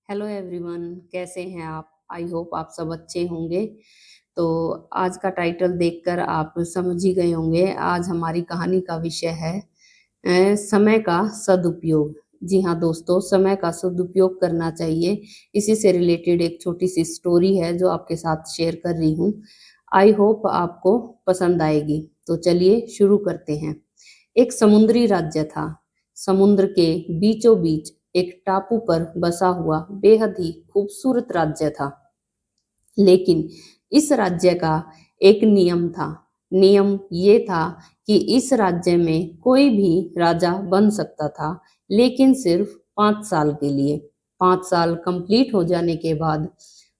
Hello everyone, कैसे हैं आप? आई होप आप सब अच्छे होंगे। तो आज का टाइटल देखकर आप समझ ही गए होंगे। आज हमारी कहानी का विषय है समय का सदुपयोग। जी हाँ दोस्तों, समय का सदुपयोग करना चाहिए। इसी से रिलेटेड एक छोटी सी स्टोरी है जो आपके साथ शेयर कर रही हूँ। आई होप आपको पसंद आएगी। तो चलिए शुरू करते हैं। एक समुद्री राज्य था। समुद्र के बीचों बीच एक टापू पर बसा हुआ बेहद ही खूबसूरत राज्य था। लेकिन इस राज्य का एक नियम था। नियम ये था कि इस राज्य में कोई भी राजा बन सकता था, लेकिन सिर्फ 5 साल के लिए। 5 साल कंप्लीट हो जाने के बाद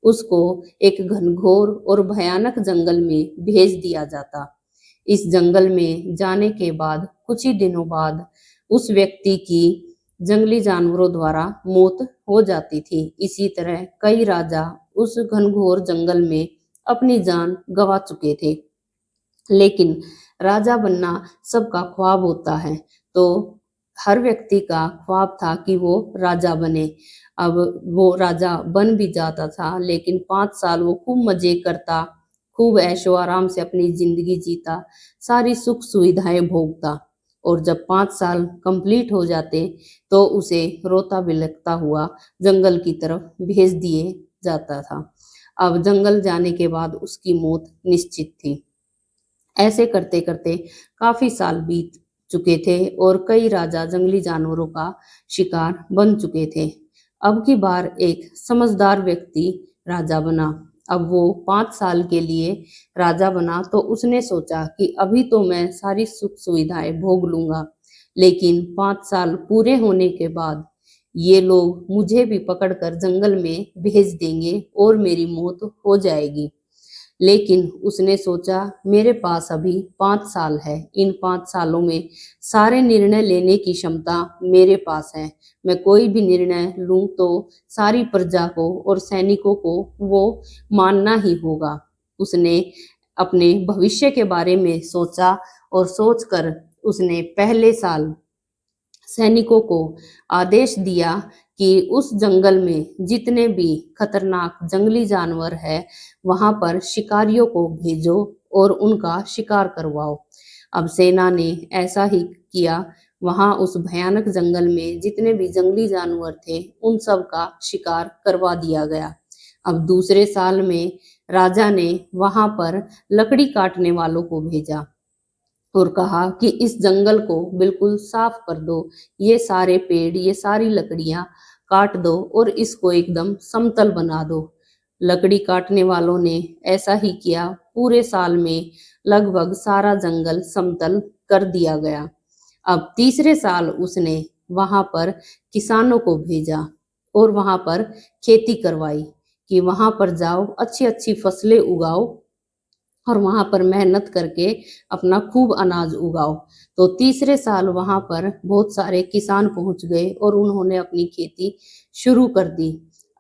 उसको एक घनघोर और भयानक जंगल में भेज दिया जाता। इस जंगल में जाने के बाद कुछ ही दिनों बाद उस व्यक्ति की जंगली जानवरों द्वारा मौत हो जाती थी। इसी तरह कई राजा उस घनघोर जंगल में अपनी जान गंवा चुके थे। लेकिन राजा बनना सबका ख्वाब होता है, तो हर व्यक्ति का ख्वाब था कि वो राजा बने। अब वो राजा बन भी जाता था, लेकिन 5 साल वो खूब मजे करता, खूब ऐशो आराम से अपनी जिंदगी जीता, सारी सुख सुविधाएं भोगता। और जब 5 साल कंप्लीट हो जाते तो उसे रोता बिलखता हुआ जंगल की तरफ भेज दिए जाता था। अब जंगल जाने के बाद उसकी मौत निश्चित थी। ऐसे करते करते काफी साल बीत चुके थे और कई राजा जंगली जानवरों का शिकार बन चुके थे। अब की बार एक समझदार व्यक्ति राजा बना। अब वो 5 साल के लिए राजा बना तो उसने सोचा कि अभी तो मैं सारी सुख सुविधाएं भोग लूंगा, लेकिन 5 साल पूरे होने के बाद ये लोग मुझे भी पकड़कर जंगल में भेज देंगे और मेरी मौत हो जाएगी। लेकिन उसने सोचा, मेरे पास अभी 5 साल है। इन 5 सालों में सारे निर्णय लेने की क्षमता मेरे पास है। मैं कोई भी निर्णय लूं तो सारी प्रजा को और सैनिकों को वो मानना ही होगा। उसने अपने भविष्य के बारे में सोचा और सोचकर उसने पहले साल सैनिकों को आदेश दिया कि उस जंगल में जितने भी खतरनाक जंगली जानवर है वहां पर शिकारियों को भेजो और उनका शिकार करवाओ। अब सेना ने ऐसा ही किया। वहां उस भयानक जंगल में जितने भी जंगली जानवर थे उन सब का शिकार करवा दिया गया। अब दूसरे साल में राजा ने वहां पर लकड़ी काटने वालों को भेजा और कहा कि इस जंगल को बिल्कुल साफ कर दो। ये सारे पेड़, ये सारी लकड़ियां काट दो और इसको एकदम समतल बना दो। लकड़ी काटने वालों ने ऐसा ही किया। पूरे साल में लगभग सारा जंगल समतल कर दिया गया। अब तीसरे साल उसने वहां पर किसानों को भेजा और वहां पर खेती करवाई कि वहां पर जाओ, अच्छी अच्छी फसलें उगाओ और वहां पर मेहनत करके अपना खूब अनाज उगाओ। तो तीसरे साल वहां पर बहुत सारे किसान पहुंच गए और उन्होंने अपनी खेती शुरू कर दी।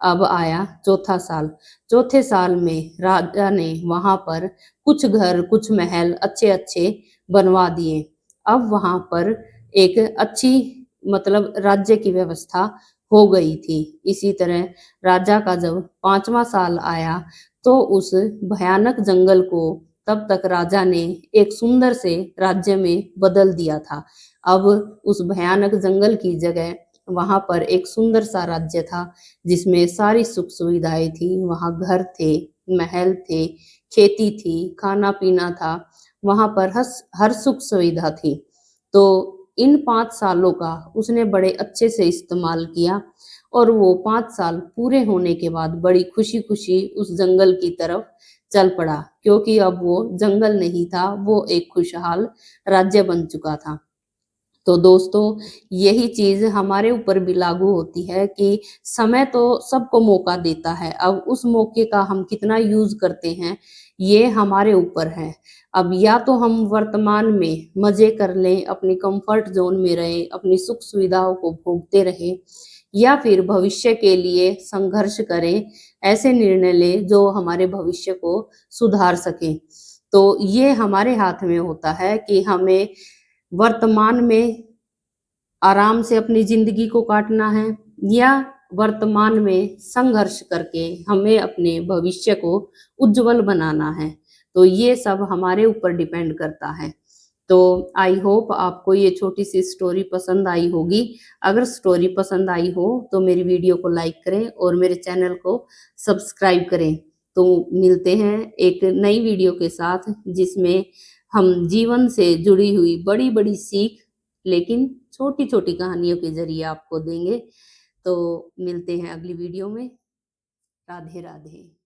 अब आया चौथा साल। चौथे साल में राजा ने वहां पर कुछ घर, कुछ महल अच्छे अच्छे बनवा दिए। अब वहां पर एक अच्छी राज्य की व्यवस्था हो गई थी। इसी तरह राजा का जब 5वां साल आया तो उस भयानक जंगल को तब तक राजा ने एक सुंदर से राज्य में बदल दिया था। अब उस भयानक जंगल की जगह वहां पर एक सुंदर सा राज्य था जिसमें सारी सुख सुविधाएं थी। वहां घर थे, महल थे, खेती थी, खाना पीना था। वहां पर हर सुख सुविधा थी। तो इन 5 सालों का उसने बड़े अच्छे से इस्तेमाल किया और वो 5 साल पूरे होने के बाद बड़ी खुशी खुशी उस जंगल की तरफ चल पड़ा, क्योंकि अब वो जंगल नहीं था, वो एक खुशहाल राज्य बन चुका था। तो दोस्तों, यही चीज हमारे ऊपर भी लागू होती है कि समय तो सबको मौका देता है। अब उस मौके का हम कितना यूज करते हैं ये हमारे ऊपर है। अब या तो हम वर्तमान में मजे कर लें, अपनी कंफर्ट जोन में रहें, अपनी सुख सुविधाओं को भोगते रहें, या फिर भविष्य के लिए संघर्ष करें, ऐसे निर्णय लें जो हमारे भविष्य को सुधार सके। तो ये हमारे हाथ में होता है कि हमें वर्तमान में आराम से अपनी जिंदगी को काटना है या वर्तमान में संघर्ष करके हमें अपने भविष्य को उज्जवल बनाना है। तो ये सब हमारे ऊपर डिपेंड करता है। तो आई होप आपको ये छोटी सी स्टोरी पसंद आई होगी। अगर स्टोरी पसंद आई हो तो मेरी वीडियो को लाइक करें और मेरे चैनल को सब्सक्राइब करें। तो मिलते हैं एक नई वीडियो के साथ, जिसमें हम जीवन से जुड़ी हुई बड़ी बड़ी सीख लेकिन छोटी छोटी कहानियों के जरिए आपको देंगे। तो मिलते हैं अगली वीडियो में। राधे राधे।